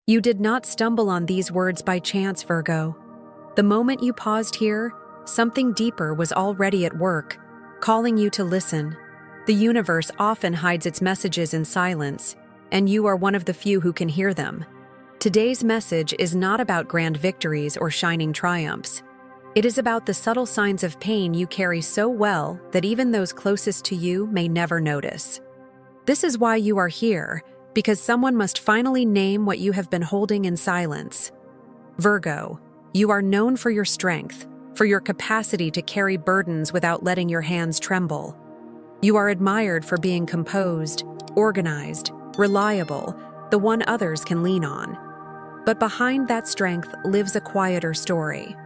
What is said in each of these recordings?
You did not stumble on these words by chance, Virgo. The moment you paused here, something deeper was already at work, calling you to listen. The universe often hides its messages in silence, and you are one of the few who can hear them. Today's message is not about grand victories or shining triumphs. It is about the subtle signs of pain you carry so well that even those closest to you may never notice. This is why you are here, because someone must finally name what you have been holding in silence. Virgo, you are known for your strength, for your capacity to carry burdens without letting your hands tremble. You are admired for being composed, organized, reliable, the one others can lean on. But behind that strength lives a quieter story.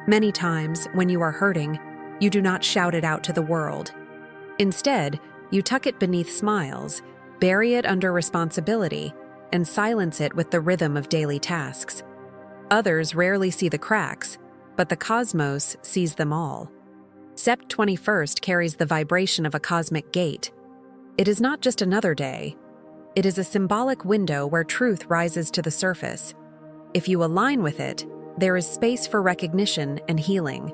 Many times, when you are hurting, you do not shout it out to the world. Instead, you tuck it beneath smiles, bury it under responsibility, and silence it with the rhythm of daily tasks. Others rarely see the cracks, but the cosmos sees them all. Sept 21st carries the vibration of a cosmic gate. It is not just another day. It is a symbolic window where truth rises to the surface. If you align with it, there is space for recognition and healing.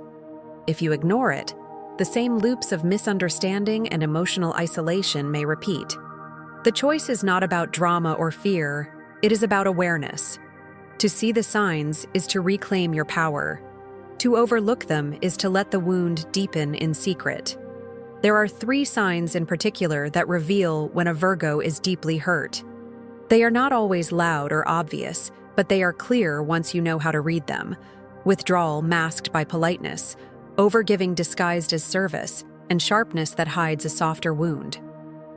If you ignore it, the same loops of misunderstanding and emotional isolation may repeat. The choice is not about drama or fear, it is about awareness. To see the signs is to reclaim your power. To overlook them is to let the wound deepen in secret. There are 3 signs in particular that reveal when a Virgo is deeply hurt. They are not always loud or obvious, but they are clear once you know how to read them. Withdrawal masked by politeness, overgiving disguised as service, and sharpness that hides a softer wound.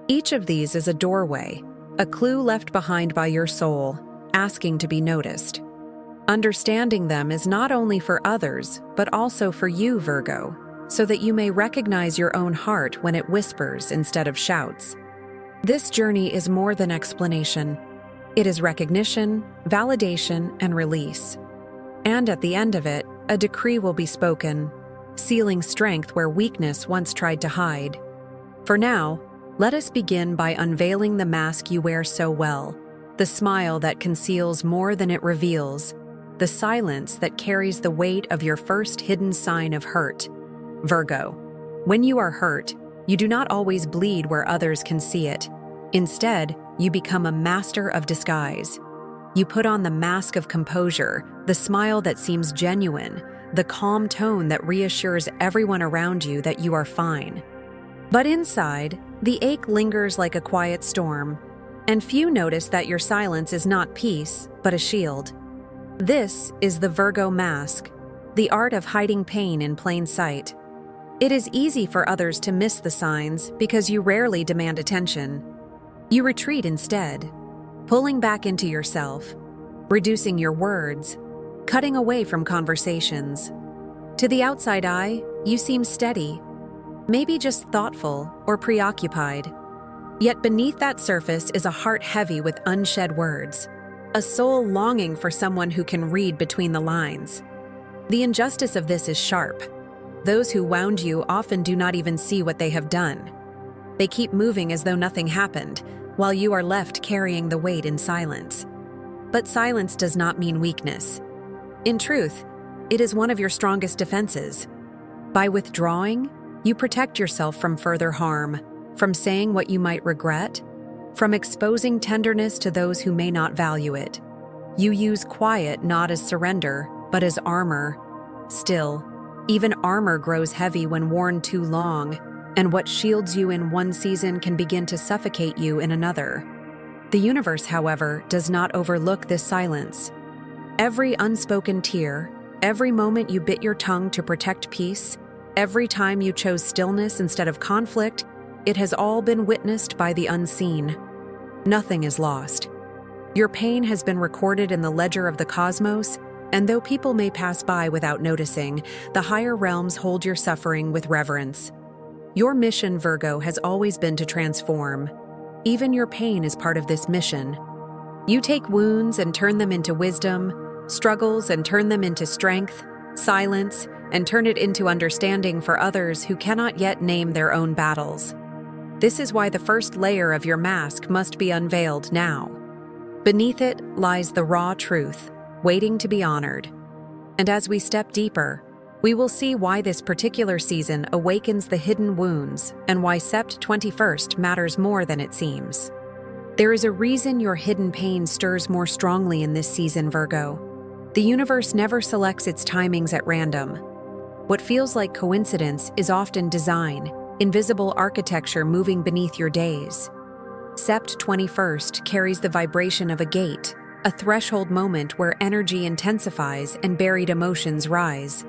Each of these is a doorway, a clue left behind by your soul, asking to be noticed. Understanding them is not only for others, but also for you, Virgo, so that you may recognize your own heart when it whispers instead of shouts. This journey is more than explanation. It is recognition, validation, and release. And at the end of it, a decree will be spoken, sealing strength where weakness once tried to hide. For now, let us begin by unveiling the mask you wear so well, the smile that conceals more than it reveals, the silence that carries the weight of your first hidden sign of hurt. Virgo, when you are hurt, you do not always bleed where others can see it. Instead, you become a master of disguise. You put on the mask of composure, the smile that seems genuine, the calm tone that reassures everyone around you that you are fine. But inside, the ache lingers like a quiet storm, and few notice that your silence is not peace, but a shield. This is the Virgo mask, the art of hiding pain in plain sight. It is easy for others to miss the signs because you rarely demand attention. You retreat instead, pulling back into yourself, reducing your words, cutting away from conversations. To the outside eye, you seem steady, maybe just thoughtful or preoccupied. Yet beneath that surface is a heart heavy with unshed words, a soul longing for someone who can read between the lines. The injustice of this is sharp. Those who wound you often do not even see what they have done. They keep moving as though nothing happened, while you are left carrying the weight in silence. But silence does not mean weakness. In truth, it is one of your strongest defenses. By withdrawing, you protect yourself from further harm, from saying what you might regret, from exposing tenderness to those who may not value it. You use quiet not as surrender, but as armor. Still, even armor grows heavy when worn too long, and what shields you in one season can begin to suffocate you in another. The universe, however, does not overlook this silence. Every unspoken tear, every moment you bit your tongue to protect peace, every time you chose stillness instead of conflict, it has all been witnessed by the unseen. Nothing is lost. Your pain has been recorded in the ledger of the cosmos, and though people may pass by without noticing, the higher realms hold your suffering with reverence. Your mission, Virgo, has always been to transform. Even your pain is part of this mission. You take wounds and turn them into wisdom, struggles and turn them into strength, silence and turn it into understanding for others who cannot yet name their own battles. This is why the first layer of your mask must be unveiled now. Beneath it lies the raw truth, waiting to be honored. And as we step deeper, we will see why this particular season awakens the hidden wounds and why Sept 21st matters more than it seems. There is a reason your hidden pain stirs more strongly in this season, Virgo. The universe never selects its timings at random. What feels like coincidence is often design, invisible architecture moving beneath your days. Sept 21st carries the vibration of a gate, a threshold moment where energy intensifies and buried emotions rise.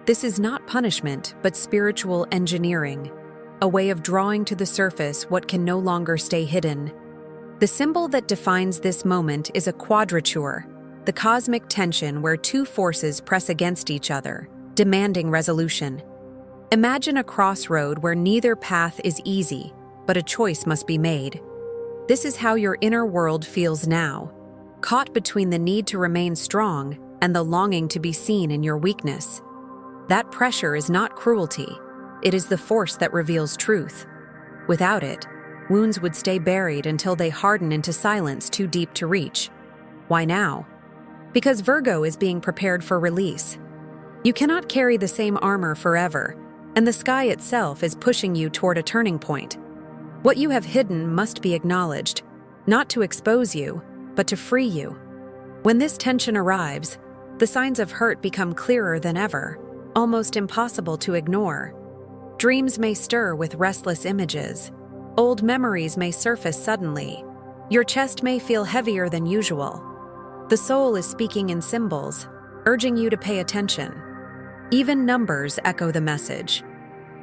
This is not punishment, but spiritual engineering, a way of drawing to the surface what can no longer stay hidden. The symbol that defines this moment is a quadrature, the cosmic tension where two forces press against each other, demanding resolution. Imagine a crossroad where neither path is easy, but a choice must be made. This is how your inner world feels now, caught between the need to remain strong and the longing to be seen in your weakness. That pressure is not cruelty, it is the force that reveals truth. Without it, wounds would stay buried until they harden into silence too deep to reach. Why now? Because Virgo is being prepared for release. You cannot carry the same armor forever, and the sky itself is pushing you toward a turning point. What you have hidden must be acknowledged, not to expose you, but to free you. When this tension arrives, the signs of hurt become clearer than ever, almost impossible to ignore. Dreams may stir with restless images. Old memories may surface suddenly. Your chest may feel heavier than usual. The soul is speaking in symbols, urging you to pay attention. Even numbers echo the message.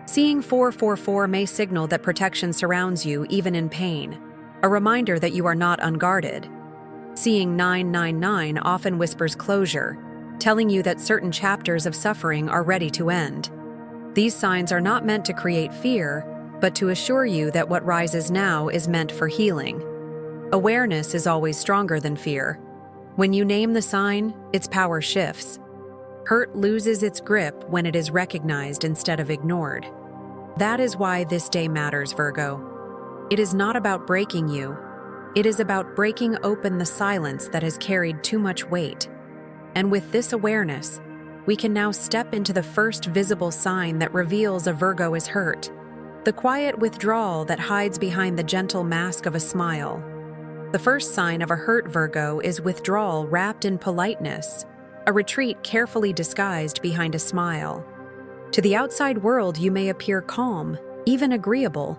Seeing 444 may signal that protection surrounds you even in pain, a reminder that you are not unguarded. Seeing 999 often whispers closure, telling you that certain chapters of suffering are ready to end. These signs are not meant to create fear, but to assure you that what rises now is meant for healing. Awareness is always stronger than fear. When you name the sign, its power shifts. Hurt loses its grip when it is recognized instead of ignored. That is why this day matters, Virgo. It is not about breaking you. It is about breaking open the silence that has carried too much weight. And with this awareness, we can now step into the first visible sign that reveals a Virgo is hurt. The quiet withdrawal that hides behind the gentle mask of a smile. The first sign of a hurt Virgo is withdrawal wrapped in politeness, a retreat carefully disguised behind a smile. To the outside world, you may appear calm, even agreeable.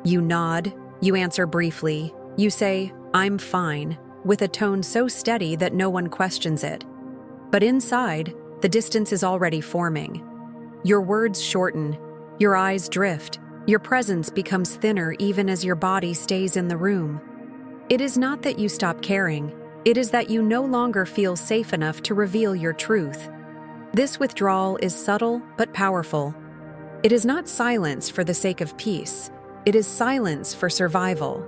You nod, you answer briefly, you say, "I'm fine," with a tone so steady that no one questions it. But inside, the distance is already forming. Your words shorten, your eyes drift, your presence becomes thinner even as your body stays in the room. It is not that you stop caring, it is that you no longer feel safe enough to reveal your truth. This withdrawal is subtle but powerful. It is not silence for the sake of peace, it is silence for survival.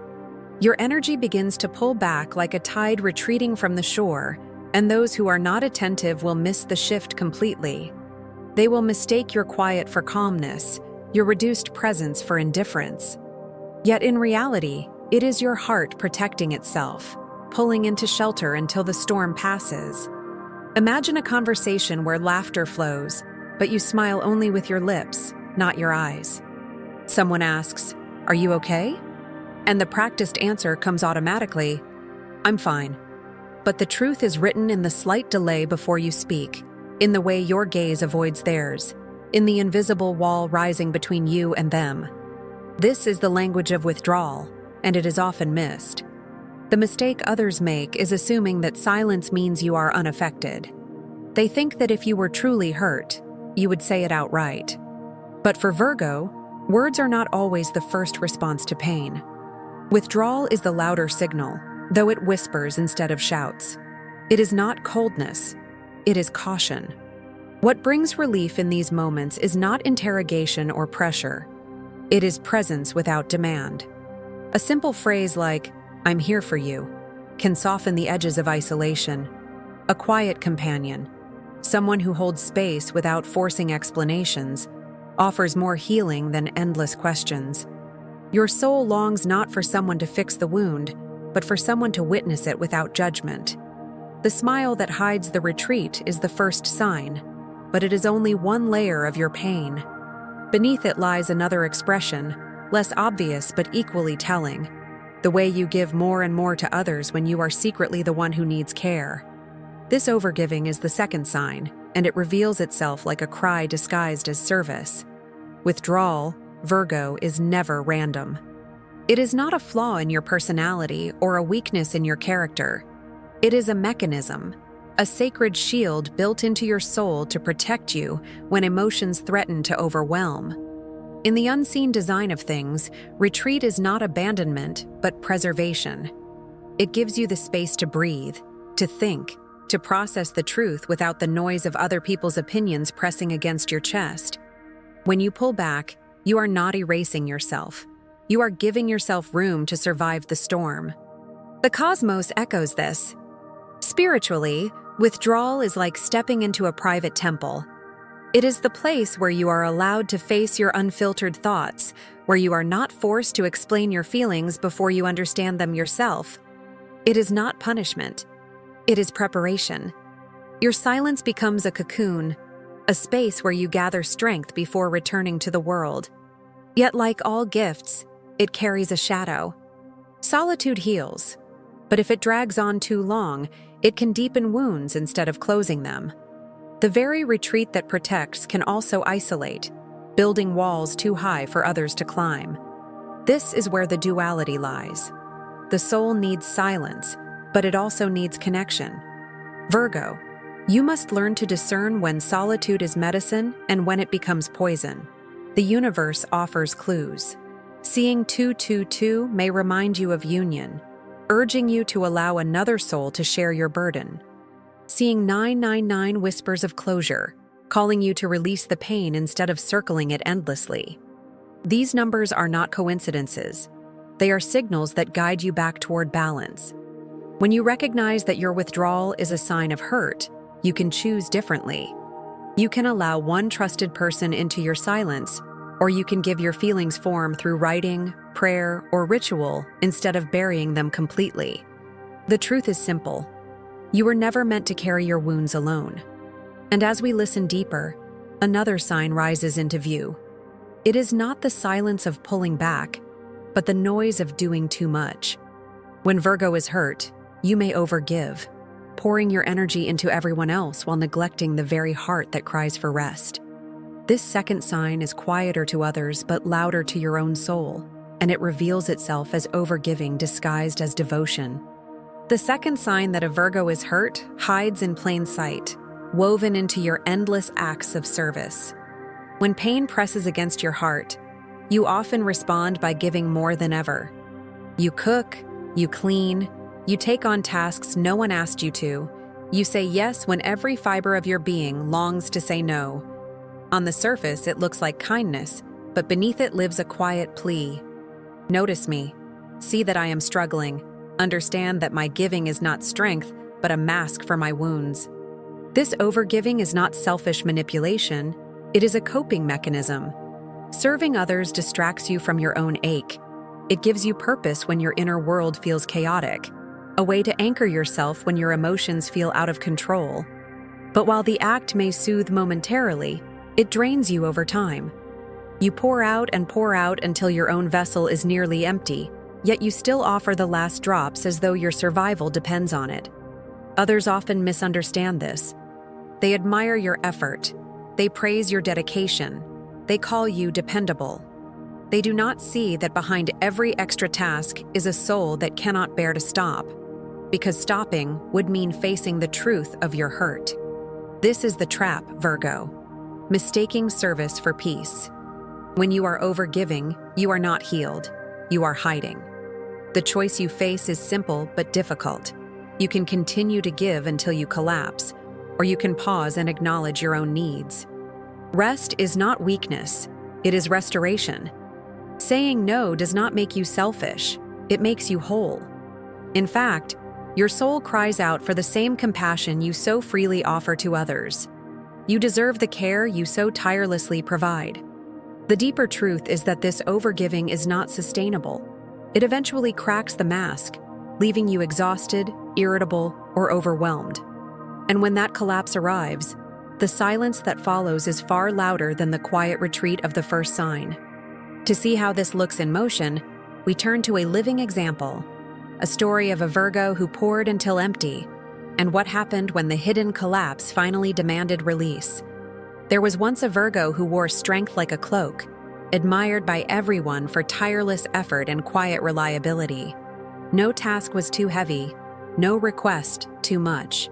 Your energy begins to pull back like a tide retreating from the shore, and those who are not attentive will miss the shift completely. They will mistake your quiet for calmness, your reduced presence for indifference. Yet in reality, it is your heart protecting itself, pulling into shelter until the storm passes. Imagine a conversation where laughter flows, but you smile only with your lips, not your eyes. Someone asks, "Are you okay?" And the practiced answer comes automatically, "I'm fine." But the truth is written in the slight delay before you speak, in the way your gaze avoids theirs, in the invisible wall rising between you and them. This is the language of withdrawal, and it is often missed. The mistake others make is assuming that silence means you are unaffected. They think that if you were truly hurt, you would say it outright. But for Virgo, words are not always the first response to pain. Withdrawal is the louder signal, though it whispers instead of shouts. It is not coldness, it is caution. What brings relief in these moments is not interrogation or pressure. It is presence without demand. A simple phrase like, "I'm here for you," can soften the edges of isolation. A quiet companion, someone who holds space without forcing explanations, offers more healing than endless questions. Your soul longs not for someone to fix the wound, but for someone to witness it without judgment. The smile that hides the retreat is the first sign, but it is only one layer of your pain. Beneath it lies another expression, less obvious but equally telling: the way you give more and more to others when you are secretly the one who needs care. This overgiving is the second sign, and it reveals itself like a cry disguised as service. Withdrawal, Virgo, is never random. It is not a flaw in your personality or a weakness in your character. It is a mechanism, a sacred shield built into your soul to protect you when emotions threaten to overwhelm. In the unseen design of things, retreat is not abandonment, but preservation. It gives you the space to breathe, to think, to process the truth without the noise of other people's opinions pressing against your chest. When you pull back, you are not erasing yourself. You are giving yourself room to survive the storm. The cosmos echoes this. Spiritually, withdrawal is like stepping into a private temple. It is the place where you are allowed to face your unfiltered thoughts, where you are not forced to explain your feelings before you understand them yourself. It is not punishment. It is preparation. Your silence becomes a cocoon, a space where you gather strength before returning to the world. Yet, like all gifts, it carries a shadow. Solitude heals, but if it drags on too long, it can deepen wounds instead of closing them. The very retreat that protects can also isolate, building walls too high for others to climb. This is where the duality lies. The soul needs silence, but it also needs connection. Virgo, you must learn to discern when solitude is medicine and when it becomes poison. The universe offers clues. Seeing 222 may remind you of union, urging you to allow another soul to share your burden. Seeing 999 whispers of closure, calling you to release the pain instead of circling it endlessly. These numbers are not coincidences. They are signals that guide you back toward balance. When you recognize that your withdrawal is a sign of hurt, you can choose differently. You can allow one trusted person into your silence, or you can give your feelings form through writing, prayer, or ritual instead of burying them completely. The truth is simple. You were never meant to carry your wounds alone. And as we listen deeper, another sign rises into view. It is not the silence of pulling back, but the noise of doing too much. When Virgo is hurt, you may overgive, pouring your energy into everyone else while neglecting the very heart that cries for rest. This second sign is quieter to others but louder to your own soul, and it reveals itself as overgiving disguised as devotion. The second sign that a Virgo is hurt hides in plain sight, woven into your endless acts of service. When pain presses against your heart, you often respond by giving more than ever. You cook, you clean, you take on tasks no one asked you to. You say yes when every fiber of your being longs to say no. On the surface, it looks like kindness, but beneath it lives a quiet plea. Notice me. See that I am struggling. Understand that my giving is not strength, but a mask for my wounds. This overgiving is not selfish manipulation. It is a coping mechanism. Serving others distracts you from your own ache. It gives you purpose when your inner world feels chaotic, a way to anchor yourself when your emotions feel out of control. But while the act may soothe momentarily, it drains you over time. You pour out until your own vessel is nearly empty, yet you still offer the last drops as though your survival depends on it. Others often misunderstand this. They admire your effort. They praise your dedication. They call you dependable. They do not see that behind every extra task is a soul that cannot bear to stop, because stopping would mean facing the truth of your hurt. This is the trap, Virgo. Mistaking service for peace. When you are overgiving, you are not healed. You are hiding. The choice you face is simple but difficult. You can continue to give until you collapse, or you can pause and acknowledge your own needs. Rest is not weakness. It is restoration. Saying no does not make you selfish. It makes you whole. In fact, your soul cries out for the same compassion you so freely offer to others. You deserve the care you so tirelessly provide. The deeper truth is that this overgiving is not sustainable. It eventually cracks the mask. leaving you exhausted, irritable, or overwhelmed. And when that collapse arrives, the silence that follows is far louder than the quiet retreat of the first sign. To see how this looks in motion, we turn to a living example, a story of a Virgo who poured until empty, and what happened when the hidden collapse finally demanded release. There was once a Virgo who wore strength like a cloak, admired by everyone for tireless effort and quiet reliability. No task was too heavy, no request too much.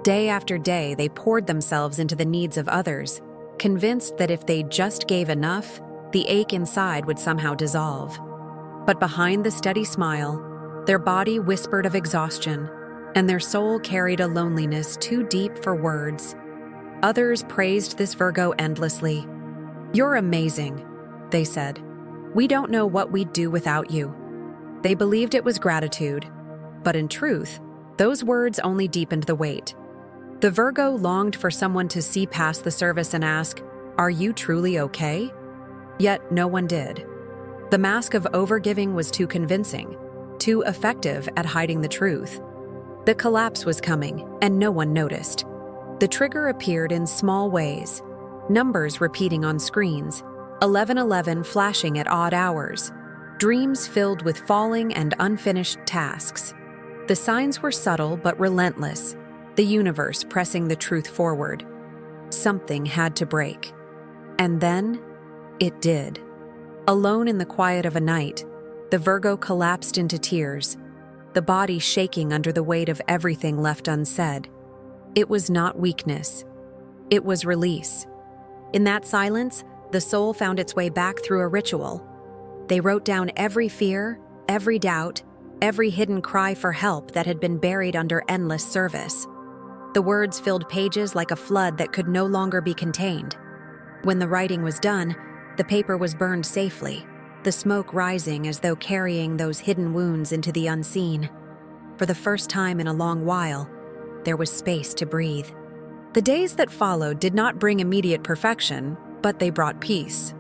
Day after day, they poured themselves into the needs of others, convinced that if they just gave enough, the ache inside would somehow dissolve. But behind the steady smile, their body whispered of exhaustion, and their soul carried a loneliness too deep for words. Others praised this Virgo endlessly. "You're amazing," they said. "We don't know what we'd do without you." They believed it was gratitude, but in truth, those words only deepened the weight. The Virgo longed for someone to see past the surface and ask, "Are you truly okay?" Yet no one did. The mask of overgiving was too convincing, too effective at hiding the truth. The collapse was coming, and no one noticed. The trigger appeared in small ways, numbers repeating on screens, 1111 flashing at odd hours, dreams filled with falling and unfinished tasks. The signs were subtle but relentless, the universe pressing the truth forward. Something had to break. And then, it did. Alone in the quiet of a night, the Virgo collapsed into tears, the body shaking under the weight of everything left unsaid. It was not weakness. It was release. In that silence, the soul found its way back through a ritual. They wrote down every fear, every doubt, every hidden cry for help that had been buried under endless service. The words filled pages like a flood that could no longer be contained. When the writing was done, the paper was burned safely, the smoke rising as though carrying those hidden wounds into the unseen. For the first time in a long while, there was space to breathe. The days that followed did not bring immediate perfection, but they brought peace.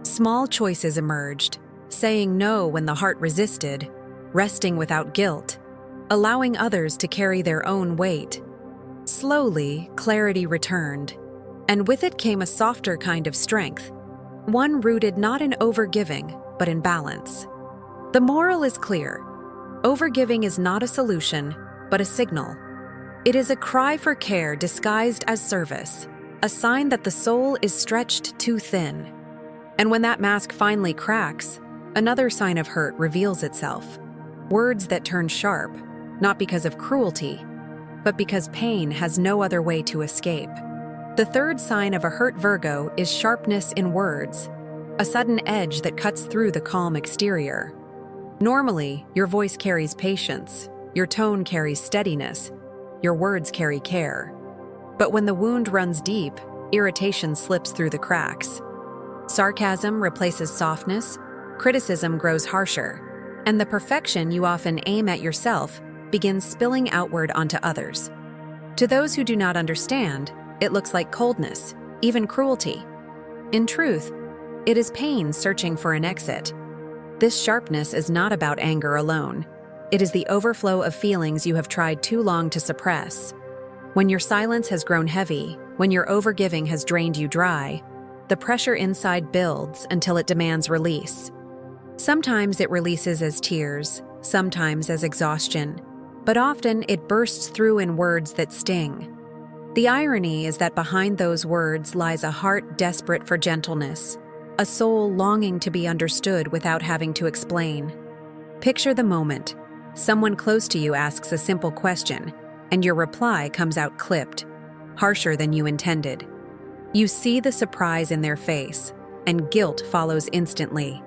Small choices emerged, saying no when the heart resisted, resting without guilt, allowing others to carry their own weight. Slowly, clarity returned, and with it came a softer kind of strength, one rooted not in overgiving, but in balance. The moral is clear. Overgiving is not a solution, but a signal. It is a cry for care disguised as service, a sign that the soul is stretched too thin. And when that mask finally cracks, another sign of hurt reveals itself. Words that turn sharp, not because of cruelty, but because pain has no other way to escape. The third sign of a hurt Virgo is sharpness in words, a sudden edge that cuts through the calm exterior. Normally, your voice carries patience, your tone carries steadiness, your words carry care. But when the wound runs deep, irritation slips through the cracks. Sarcasm replaces softness, criticism grows harsher, and the perfection you often aim at yourself begins spilling outward onto others. To those who do not understand, it looks like coldness, even cruelty. In truth, it is pain searching for an exit. This sharpness is not about anger alone. It is the overflow of feelings you have tried too long to suppress. When your silence has grown heavy, when your overgiving has drained you dry, the pressure inside builds until it demands release. Sometimes it releases as tears, sometimes as exhaustion, but often it bursts through in words that sting. The irony is that behind those words lies a heart desperate for gentleness, a soul longing to be understood without having to explain. Picture the moment. Someone close to you asks a simple question, and your reply comes out clipped, harsher than you intended. You see the surprise in their face, and guilt follows instantly.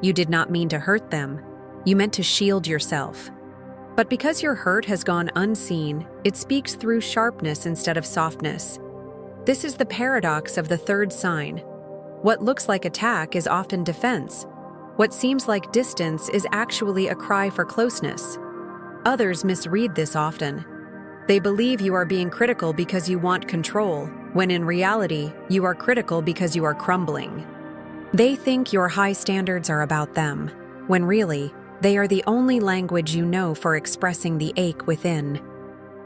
You did not mean to hurt them. You meant to shield yourself. But because your hurt has gone unseen, it speaks through sharpness instead of softness. This is the paradox of the third sign. What looks like attack is often defense. What seems like distance is actually a cry for closeness. Others misread this often. They believe you are being critical because you want control, when in reality, you are critical because you are crumbling. They think your high standards are about them, when really, They are the only language you know for expressing the ache within.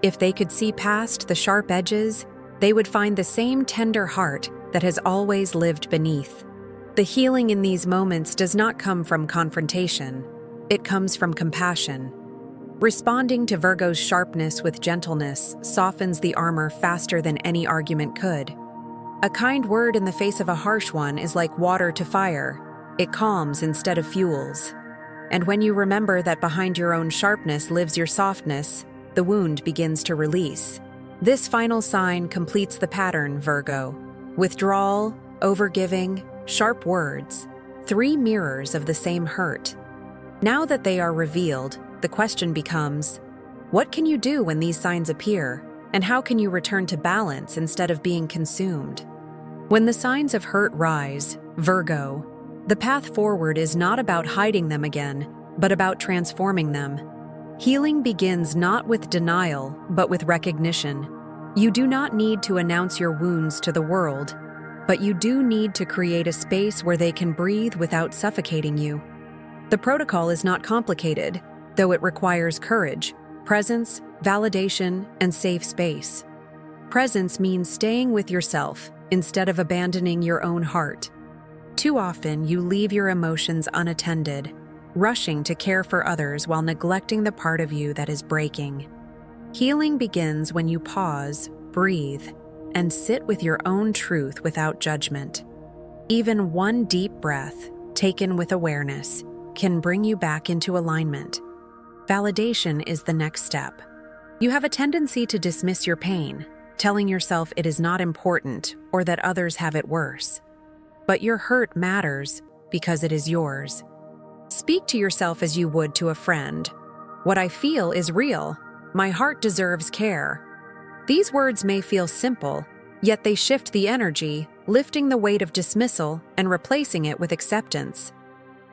If they could see past the sharp edges, they would find the same tender heart that has always lived beneath. The healing in these moments does not come from confrontation. It comes from compassion. Responding to Virgo's sharpness with gentleness softens the armor faster than any argument could. A kind word in the face of a harsh one is like water to fire. It calms instead of fuels. And when you remember that behind your own sharpness lives your softness, the wound begins to release. This final sign completes the pattern, Virgo. Withdrawal, overgiving, sharp words, 3 mirrors of the same hurt. Now that they are revealed, the question becomes, what can you do when these signs appear, and how can you return to balance instead of being consumed? When the signs of hurt rise, Virgo, the path forward is not about hiding them again, but about transforming them. Healing begins not with denial, but with recognition. You do not need to announce your wounds to the world, but you do need to create a space where they can breathe without suffocating you. The protocol is not complicated, though it requires courage, presence, validation, and safe space. Presence means staying with yourself instead of abandoning your own heart. Too often, you leave your emotions unattended, rushing to care for others while neglecting the part of you that is breaking. Healing begins when you pause, breathe, and sit with your own truth without judgment. Even one deep breath, taken with awareness, can bring you back into alignment. Validation is the next step. You have a tendency to dismiss your pain, telling yourself it is not important or that others have it worse. But your hurt matters because it is yours. Speak to yourself as you would to a friend. What I feel is real. My heart deserves care. These words may feel simple, yet they shift the energy, lifting the weight of dismissal and replacing it with acceptance.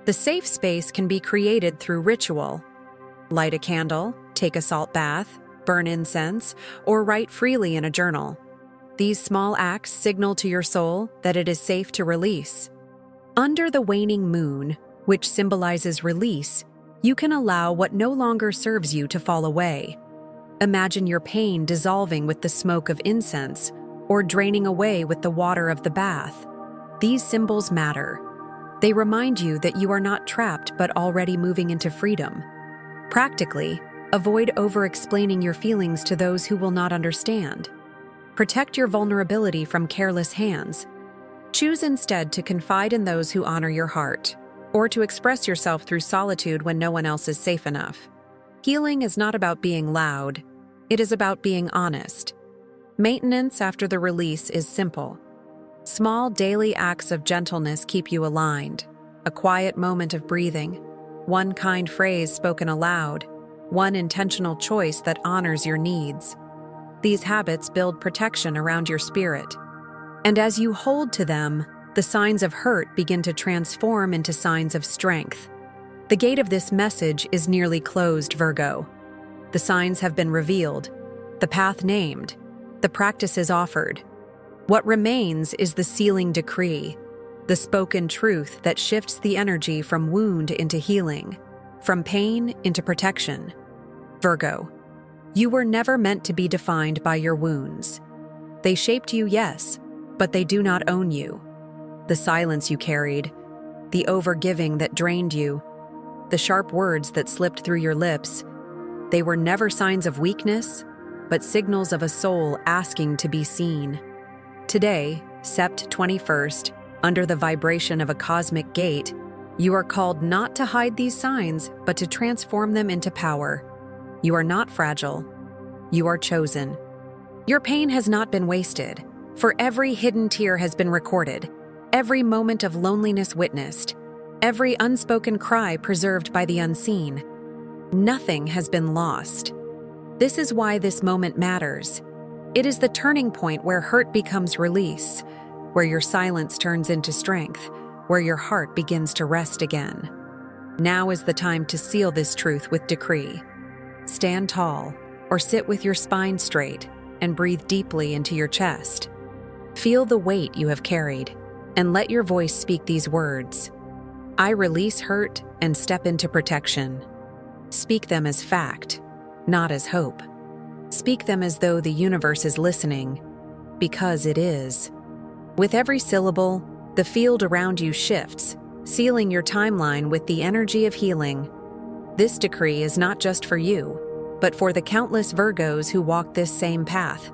The safe space can be created through ritual. Light a candle, take a salt bath, burn incense, or write freely in a journal. These small acts signal to your soul that it is safe to release. Under the waning moon, which symbolizes release, you can allow what no longer serves you to fall away. Imagine your pain dissolving with the smoke of incense or draining away with the water of the bath. These symbols matter. They remind you that you are not trapped but already moving into freedom. Practically, avoid over-explaining your feelings to those who will not understand. Protect your vulnerability from careless hands. Choose instead to confide in those who honor your heart, or to express yourself through solitude when no one else is safe enough. Healing is not about being loud. It is about being honest. Maintenance after the release is simple. Small daily acts of gentleness keep you aligned. A quiet moment of breathing, one kind phrase spoken aloud, one intentional choice that honors your needs. These habits build protection around your spirit. And as you hold to them, the signs of hurt begin to transform into signs of strength. The gate of this message is nearly closed, Virgo. The signs have been revealed, the path named, the practices offered. What remains is the sealing decree, the spoken truth that shifts the energy from wound into healing, from pain into protection. Virgo, you were never meant to be defined by your wounds. They shaped you, yes, but they do not own you. The silence you carried, the overgiving that drained you, the sharp words that slipped through your lips, they were never signs of weakness, but signals of a soul asking to be seen. Today, Sept 21st, under the vibration of a cosmic gate, you are called not to hide these signs, but to transform them into power. You are not fragile. You are chosen. Your pain has not been wasted, for every hidden tear has been recorded, every moment of loneliness witnessed, every unspoken cry preserved by the unseen. Nothing has been lost. This is why this moment matters. It is the turning point where hurt becomes release, where your silence turns into strength, where your heart begins to rest again. Now is the time to seal this truth with decree. Stand tall, or sit with your spine straight, and breathe deeply into your chest. Feel the weight you have carried, and let your voice speak these words. I release hurt and step into protection. Speak them as fact, not as hope. Speak them as though the universe is listening, because it is. With every syllable, the field around you shifts, sealing your timeline with the energy of healing. This decree is not just for you, but for the countless Virgos who walk this same path.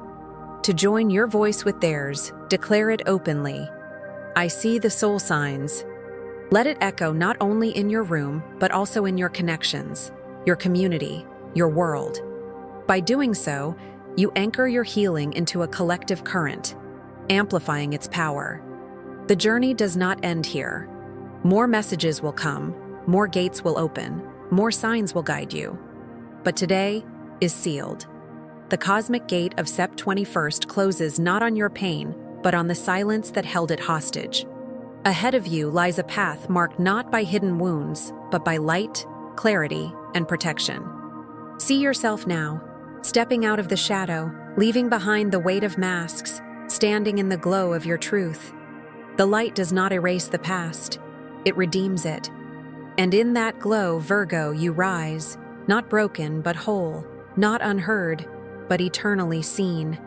To join your voice with theirs, declare it openly. I see the soul signs. Let it echo not only in your room, but also in your connections, your community, your world. By doing so, you anchor your healing into a collective current, amplifying its power. The journey does not end here. More messages will come, more gates will open, more signs will guide you. But today is sealed. The cosmic gate of Sept 21st closes not on your pain, but on the silence that held it hostage. Ahead of you lies a path marked not by hidden wounds, but by light, clarity, and protection. See yourself now, stepping out of the shadow, leaving behind the weight of masks, standing in the glow of your truth. The light does not erase the past, it redeems it. And in that glow, Virgo, you rise, not broken but whole, not unheard, but eternally seen.